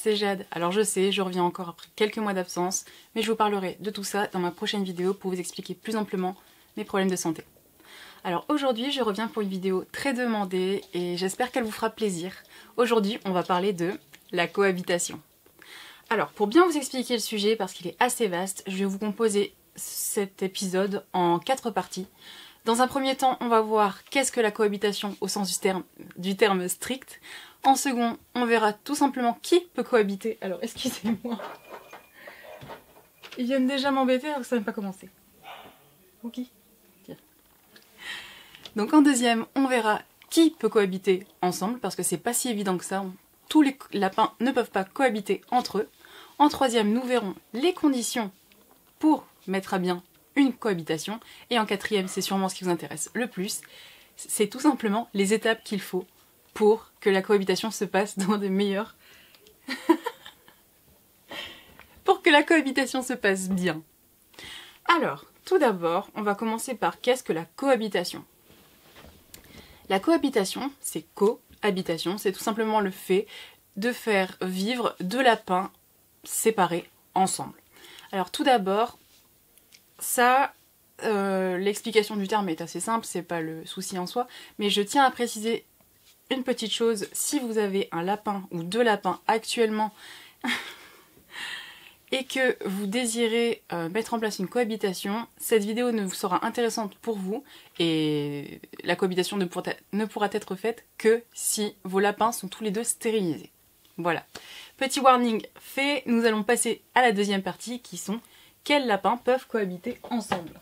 c'est Jade. Alors je sais, je reviens encore après quelques mois d'absence, mais je vous parlerai de tout ça dans ma prochaine vidéo pour vous expliquer plus amplement mes problèmes de santé. Alors aujourd'hui, je reviens pour une vidéo très demandée et j'espère qu'elle vous fera plaisir. Aujourd'hui, on va parler de la cohabitation. Alors, pour bien vous expliquer le sujet, parce qu'il est assez vaste, je vais vous composer cet épisode en 4 parties. Dans un premier temps, on va voir qu'est-ce que la cohabitation au sens du terme strict. En second, on verra tout simplement qui peut cohabiter. Alors, excusez-moi. Ils viennent déjà m'embêter alors que ça n'a même pas commencé. Ok. Tiens. Donc en deuxième, on verra qui peut cohabiter ensemble, parce que c'est pas si évident que ça. Tous les lapins ne peuvent pas cohabiter entre eux. En troisième, nous verrons les conditions pour mettre à bien une cohabitation. Et en quatrième, c'est sûrement ce qui vous intéresse le plus, c'est tout simplement les étapes qu'il faut pour que la cohabitation se passe dans de meilleures... pour que la cohabitation se passe bien. Alors, tout d'abord, on va commencer par qu'est-ce que la cohabitation ? La cohabitation, c'est cohabitation, c'est tout simplement le fait de faire vivre deux lapins séparés ensemble. Alors tout d'abord, ça, l'explication du terme est assez simple, c'est pas le souci en soi, mais je tiens à préciser une petite chose. Si vous avez un lapin ou deux lapins actuellement et que vous désirez mettre en place une cohabitation, cette vidéo ne vous sera intéressante pour vous et la cohabitation ne pourra être faite que si vos lapins sont tous les deux stérilisés. Voilà. Petit warning fait, nous allons passer à la deuxième partie qui sont quels lapins peuvent cohabiter ensemble.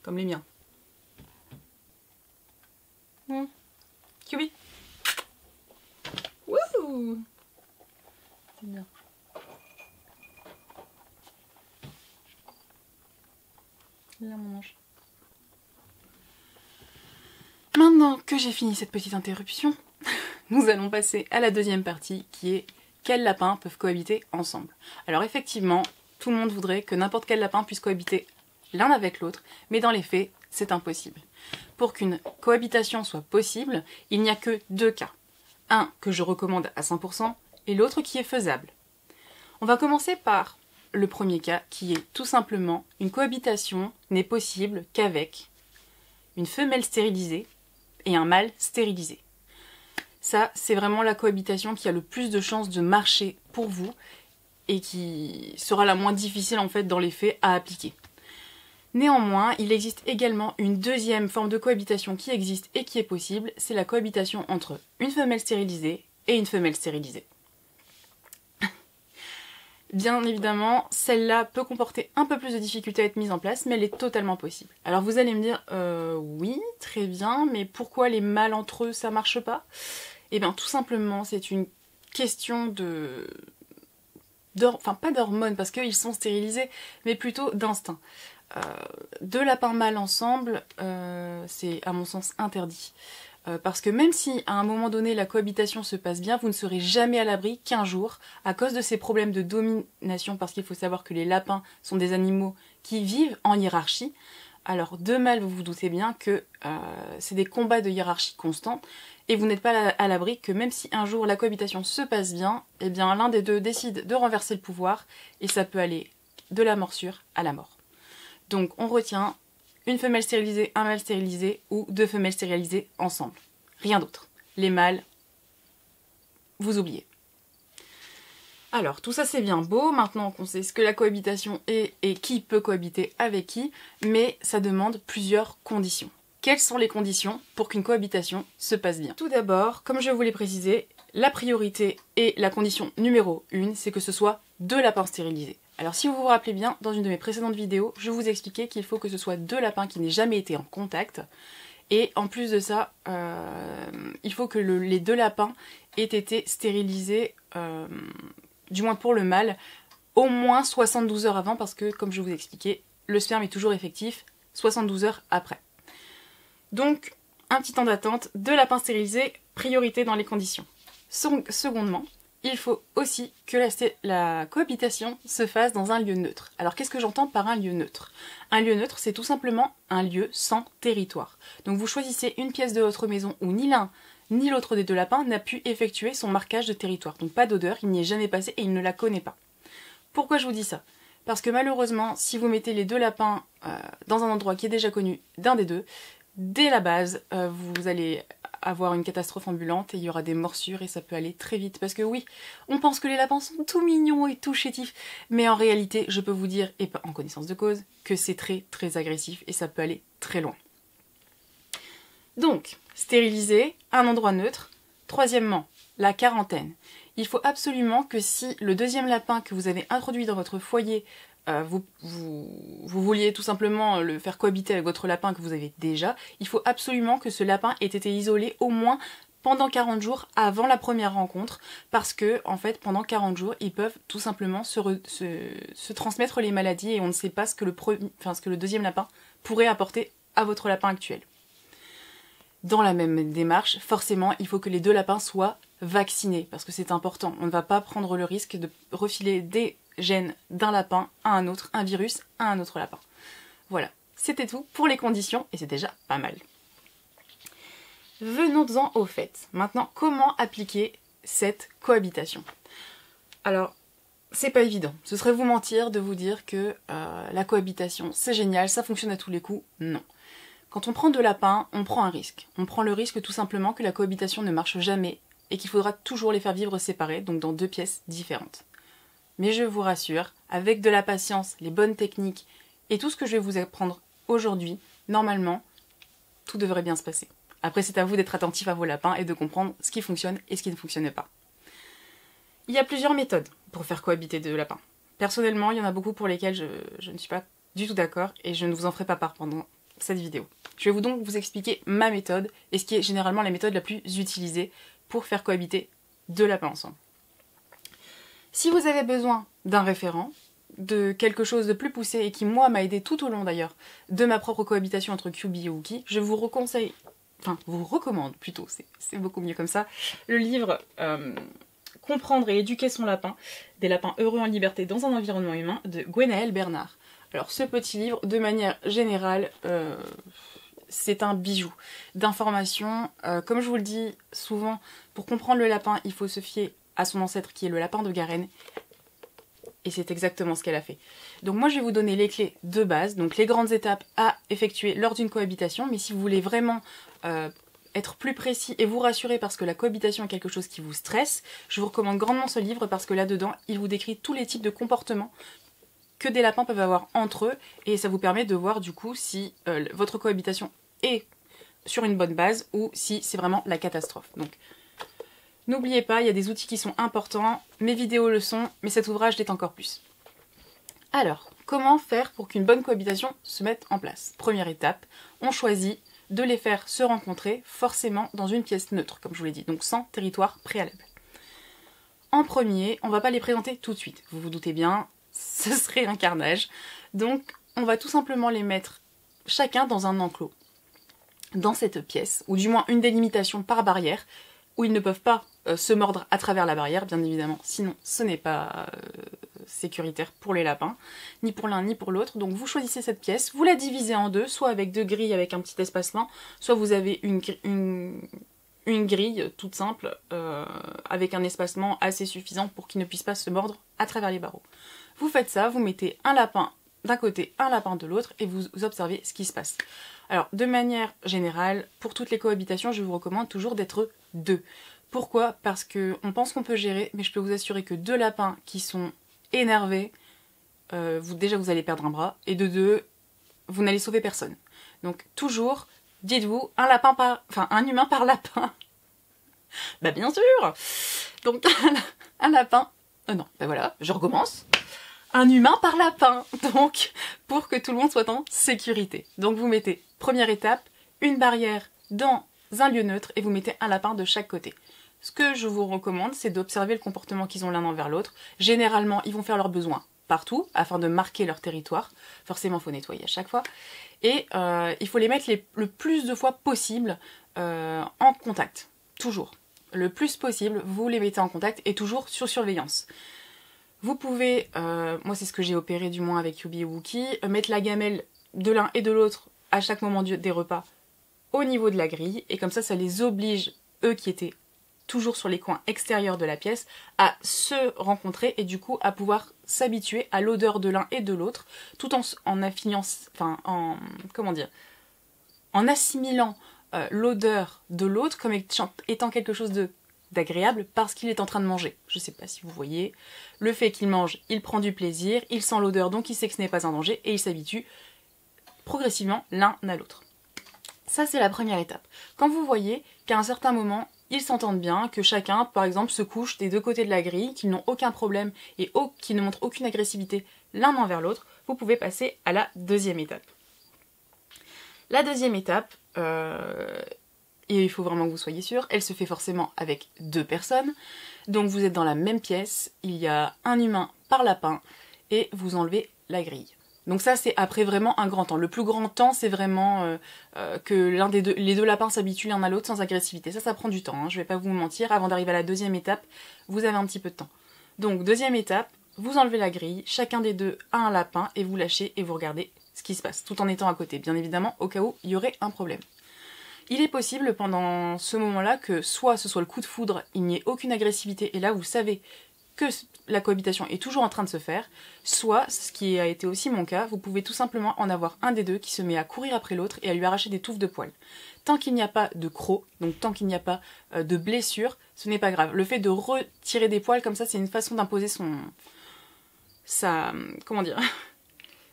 Comme les miens. Kiwi. Wouhou! C'est bien. Là, mon ange. Maintenant que j'ai fini cette petite interruption, nous allons passer à la deuxième partie qui est quels lapins peuvent cohabiter ensemble. Alors effectivement, tout le monde voudrait que n'importe quel lapin puisse cohabiter l'un avec l'autre, mais dans les faits, c'est impossible. Pour qu'une cohabitation soit possible, il n'y a que deux cas. Un que je recommande à 100% et l'autre qui est faisable. On va commencer par le premier cas qui est tout simplement une cohabitation n'est possible qu'avec une femelle stérilisée et un mâle stérilisé. Ça, c'est vraiment la cohabitation qui a le plus de chances de marcher pour vous et qui sera la moins difficile en fait dans les faits à appliquer. Néanmoins, il existe également une deuxième forme de cohabitation qui existe et qui est possible, c'est la cohabitation entre une femelle stérilisée et une femelle stérilisée. Bien évidemment, celle-là peut comporter un peu plus de difficultés à être mise en place, mais elle est totalement possible. Alors vous allez me dire, oui, très bien, mais pourquoi les mâles entre eux, ça marche pas ? Eh bien tout simplement, c'est une question enfin pas d'hormones, parce qu'ils sont stérilisés, mais plutôt d'instinct. Deux lapins mâles ensemble, c'est à mon sens interdit. Parce que même si à un moment donné la cohabitation se passe bien, vous ne serez jamais à l'abri qu'un jour, à cause de ces problèmes de domination, parce qu'il faut savoir que les lapins sont des animaux qui vivent en hiérarchie. Alors deux mâles, vous vous doutez bien que c'est des combats de hiérarchie constante, et vous n'êtes pas à l'abri que même si un jour la cohabitation se passe bien, eh bien l'un des deux décide de renverser le pouvoir, et ça peut aller de la morsure à la mort. Donc on retient une femelle stérilisée, un mâle stérilisé ou deux femelles stérilisées ensemble. Rien d'autre. Les mâles, vous oubliez. Alors, tout ça c'est bien beau, maintenant qu'on sait ce que la cohabitation est et qui peut cohabiter avec qui, mais ça demande plusieurs conditions. Quelles sont les conditions pour qu'une cohabitation se passe bien ? Tout d'abord, comme je vous l'ai précisé, la priorité et la condition numéro 1, c'est que ce soit deux lapins stérilisés. Alors si vous vous rappelez bien, dans une de mes précédentes vidéos, je vous expliquais qu'il faut que ce soit deux lapins qui n'aient jamais été en contact. Et en plus de ça, il faut que les deux lapins aient été stérilisés, du moins pour le mâle, au moins 72 heures avant, parce que comme je vous ai expliqué, le sperme est toujours effectif 72 heures après. Donc, un petit temps d'attente, deux lapins stérilisés, priorité dans les conditions. Secondement, il faut aussi que la cohabitation se fasse dans un lieu neutre. Alors qu'est-ce que j'entends par un lieu neutre ? Un lieu neutre, c'est tout simplement un lieu sans territoire. Donc vous choisissez une pièce de votre maison où ni l'un ni l'autre des deux lapins n'a pu effectuer son marquage de territoire. Donc pas d'odeur, il n'y est jamais passé et il ne la connaît pas. Pourquoi je vous dis ça? Parce que malheureusement, si vous mettez les deux lapins dans un endroit qui est déjà connu d'un des deux, dès la base, vous allez avoir une catastrophe ambulante et il y aura des morsures et ça peut aller très vite. Parce que oui, on pense que les lapins sont tout mignons et tout chétifs, mais en réalité, je peux vous dire, et en connaissance de cause, que c'est très très agressif et ça peut aller très loin. Donc, stériliser, un endroit neutre. Troisièmement, la quarantaine. Il faut absolument que si le deuxième lapin que vous avez introduit dans votre foyer, vous vouliez tout simplement le faire cohabiter avec votre lapin que vous avez déjà, il faut absolument que ce lapin ait été isolé au moins pendant 40 jours avant la première rencontre, parce que en fait pendant 40 jours ils peuvent tout simplement se transmettre les maladies et on ne sait pas ce que le deuxième lapin pourrait apporter à votre lapin actuel. Dans la même démarche, forcément, il faut que les deux lapins soient vaccinés, parce que c'est important. On ne va pas prendre le risque de refiler des gènes d'un lapin à un autre, un virus à un autre lapin. Voilà, c'était tout pour les conditions, et c'est déjà pas mal. Venons-en au fait. Maintenant, comment appliquer cette cohabitation? Alors, c'est pas évident. Ce serait vous mentir de vous dire que la cohabitation, c'est génial, ça fonctionne à tous les coups. Non. Quand on prend deux lapins, on prend un risque. On prend le risque tout simplement que la cohabitation ne marche jamais et qu'il faudra toujours les faire vivre séparés, donc dans deux pièces différentes. Mais je vous rassure, avec de la patience, les bonnes techniques et tout ce que je vais vous apprendre aujourd'hui, normalement, tout devrait bien se passer. Après, c'est à vous d'être attentif à vos lapins et de comprendre ce qui fonctionne et ce qui ne fonctionne pas. Il y a plusieurs méthodes pour faire cohabiter deux lapins. Personnellement, il y en a beaucoup pour lesquelles je ne suis pas du tout d'accord et je ne vous en ferai pas part pendant cette vidéo. Je vais donc vous expliquer ma méthode et ce qui est généralement la méthode la plus utilisée pour faire cohabiter deux lapins ensemble. Si vous avez besoin d'un référent, de quelque chose de plus poussé et qui moi m'a aidé tout au long d'ailleurs de ma propre cohabitation entre QB et Wookie, je vous recommande plutôt, c'est beaucoup mieux comme ça, le livre Comprendre et éduquer son lapin, des lapins heureux en liberté dans un environnement humain de Gwenaëlle Bernard. Alors ce petit livre, de manière générale, c'est un bijou d'informations. Comme je vous le dis souvent, pour comprendre le lapin, il faut se fier à son ancêtre qui est le lapin de Garenne. Et c'est exactement ce qu'elle a fait. Donc moi je vais vous donner les clés de base, donc les grandes étapes à effectuer lors d'une cohabitation. Mais si vous voulez vraiment être plus précis et vous rassurer parce que la cohabitation est quelque chose qui vous stresse, je vous recommande grandement ce livre parce que là-dedans, il vous décrit tous les types de comportements que des lapins peuvent avoir entre eux et ça vous permet de voir du coup si votre cohabitation est sur une bonne base ou si c'est vraiment la catastrophe. Donc n'oubliez pas, il y a des outils qui sont importants, mes vidéos le sont, mais cet ouvrage l'est encore plus. Alors, comment faire pour qu'une bonne cohabitation se mette en place? Première étape, on choisit de les faire se rencontrer forcément dans une pièce neutre, comme je vous l'ai dit, donc sans territoire préalable. En premier, on va pas les présenter tout de suite, vous vous doutez bien, ce serait un carnage. Donc on va tout simplement les mettre chacun dans un enclos, dans cette pièce, ou du moins une délimitation par barrière, où ils ne peuvent pas se mordre à travers la barrière, bien évidemment, sinon ce n'est pas sécuritaire pour les lapins, ni pour l'un ni pour l'autre. Donc vous choisissez cette pièce, vous la divisez en deux, soit avec deux grilles avec un petit espacement, soit vous avez une grille toute simple, avec un espacement assez suffisant pour qu'ils ne puissent pas se mordre à travers les barreaux. Vous faites ça, vous mettez un lapin d'un côté, un lapin de l'autre, et vous observez ce qui se passe. Alors, de manière générale, pour toutes les cohabitations, je vous recommande toujours d'être deux. Pourquoi? Parce qu'on pense qu'on peut gérer, mais je peux vous assurer que deux lapins qui sont énervés, déjà vous allez perdre un bras, et de deux, vous n'allez sauver personne. Donc toujours, dites-vous, un humain par lapin. Bah bien sûr. Donc un lapin, non, bah voilà, je recommence. Un humain par lapin, donc pour que tout le monde soit en sécurité. Donc vous mettez, première étape, une barrière dans un lieu neutre et vous mettez un lapin de chaque côté. Ce que je vous recommande, c'est d'observer le comportement qu'ils ont l'un envers l'autre. Généralement, ils vont faire leurs besoins partout, afin de marquer leur territoire. Forcément, il faut nettoyer à chaque fois. Et il faut les mettre le plus de fois possible en contact. Toujours. Le plus possible, vous les mettez en contact et toujours sur surveillance. Vous pouvez, moi c'est ce que j'ai opéré du moins avec Yubi et Wookie, mettre la gamelle de l'un et de l'autre à chaque moment des repas au niveau de la grille. Et comme ça les oblige eux qui étaient toujours sur les coins extérieurs de la pièce, à se rencontrer et du coup à pouvoir s'habituer à l'odeur de l'un et de l'autre, tout en affinant, enfin en assimilant l'odeur de l'autre comme étant quelque chose d'agréable parce qu'il est en train de manger. Je ne sais pas si vous voyez, le fait qu'il mange, il prend du plaisir, il sent l'odeur donc il sait que ce n'est pas un danger et il s'habitue progressivement l'un à l'autre. Ça c'est la première étape. Quand vous voyez qu'à un certain moment, ils s'entendent bien, que chacun, par exemple, se couche des deux côtés de la grille, qu'ils n'ont aucun problème et qu'ils ne montrent aucune agressivité l'un envers l'autre, vous pouvez passer à la deuxième étape. La deuxième étape, et il faut vraiment que vous soyez sûr, elle se fait forcément avec 2 personnes. Donc vous êtes dans la même pièce, il y a un humain par lapin et vous enlevez la grille. Donc ça c'est après vraiment un grand temps. Le plus grand temps c'est vraiment que les deux lapins s'habituent l'un à l'autre sans agressivité. Ça prend du temps, hein, je vais pas vous mentir. Avant d'arriver à la deuxième étape, vous avez un petit peu de temps. Donc deuxième étape, vous enlevez la grille, chacun des deux a un lapin et vous lâchez et vous regardez ce qui se passe, tout en étant à côté, bien évidemment, au cas où il y aurait un problème. Il est possible pendant ce moment-là que soit ce soit le coup de foudre, il n'y ait aucune agressivité et là vous savez que la cohabitation est toujours en train de se faire, soit, ce qui a été aussi mon cas, vous pouvez tout simplement en avoir un des deux qui se met à courir après l'autre et à lui arracher des touffes de poils. Tant qu'il n'y a pas de croc, donc tant qu'il n'y a pas de blessure, ce n'est pas grave. Le fait de retirer des poils comme ça, c'est une façon d'imposer comment dire.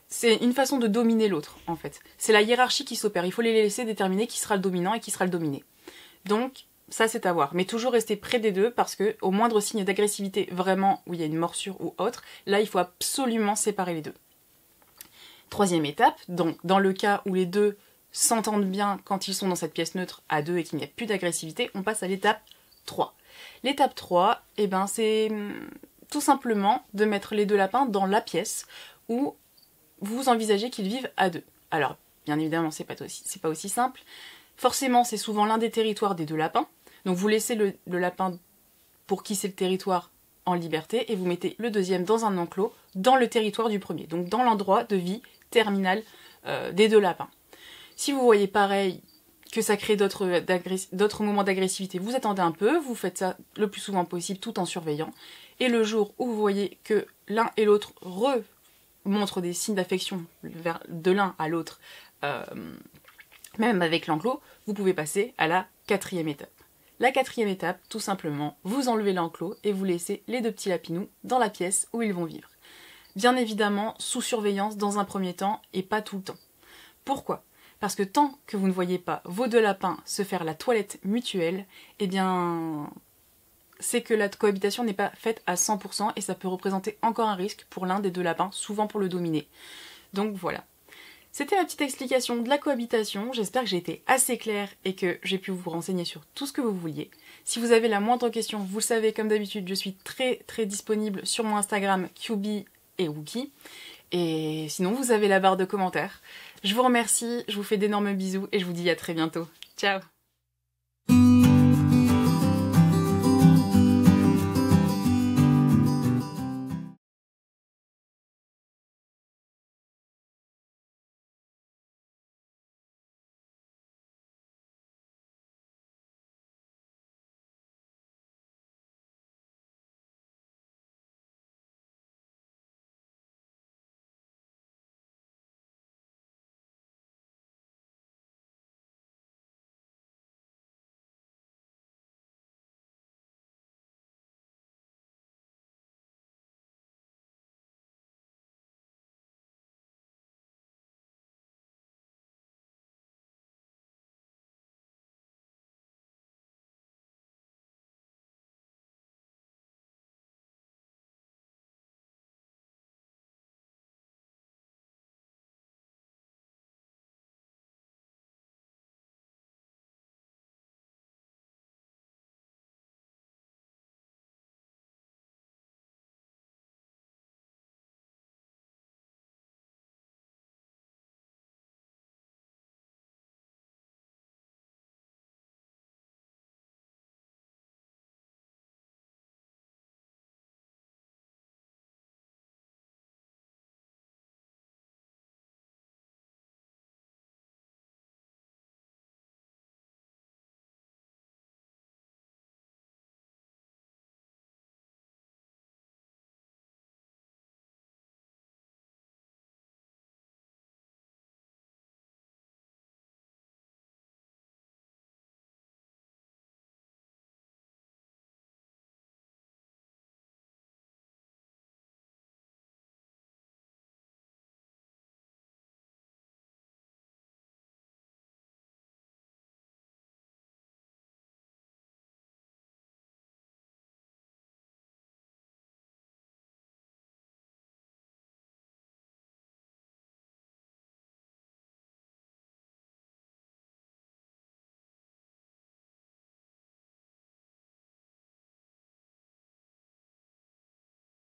C'est une façon de dominer l'autre, en fait. C'est la hiérarchie qui s'opère. Il faut les laisser déterminer qui sera le dominant et qui sera le dominé. Donc, ça c'est à voir. Mais toujours rester près des deux parce que au moindre signe d'agressivité vraiment où il y a une morsure ou autre, là il faut absolument séparer les deux. Troisième étape, donc dans le cas où les deux s'entendent bien quand ils sont dans cette pièce neutre à deux et qu'il n'y a plus d'agressivité, on passe à l'étape 3. L'étape 3, c'est tout simplement de mettre les deux lapins dans la pièce où vous envisagez qu'ils vivent à deux. Alors, bien évidemment, c'est pas aussi simple. Forcément, c'est souvent l'un des territoires des deux lapins. Donc vous laissez le lapin pour qui c'est le territoire en liberté et vous mettez le deuxième dans un enclos dans le territoire du premier. Donc dans l'endroit de vie terminal des deux lapins. Si vous voyez pareil que ça crée d'autres moments d'agressivité, vous attendez un peu, vous faites ça le plus souvent possible tout en surveillant. Et le jour où vous voyez que l'un et l'autre montrent des signes d'affection de l'un à l'autre, même avec l'enclos, vous pouvez passer à la 4e étape. La 4e étape, tout simplement, vous enlevez l'enclos et vous laissez les deux petits lapinous dans la pièce où ils vont vivre. Bien évidemment, sous surveillance dans un premier temps et pas tout le temps. Pourquoi ? Parce que tant que vous ne voyez pas vos deux lapins se faire la toilette mutuelle, c'est que la cohabitation n'est pas faite à 100% et ça peut représenter encore un risque pour l'un des deux lapins, souvent pour le dominer. Donc voilà. C'était ma petite explication de la cohabitation, j'espère que j'ai été assez claire et que j'ai pu vous renseigner sur tout ce que vous vouliez. Si vous avez la moindre question, vous le savez, comme d'habitude, je suis très très disponible sur mon Instagram QB et Wookie. Et sinon, vous avez la barre de commentaires. Je vous remercie, je vous fais d'énormes bisous et je vous dis à très bientôt. Ciao!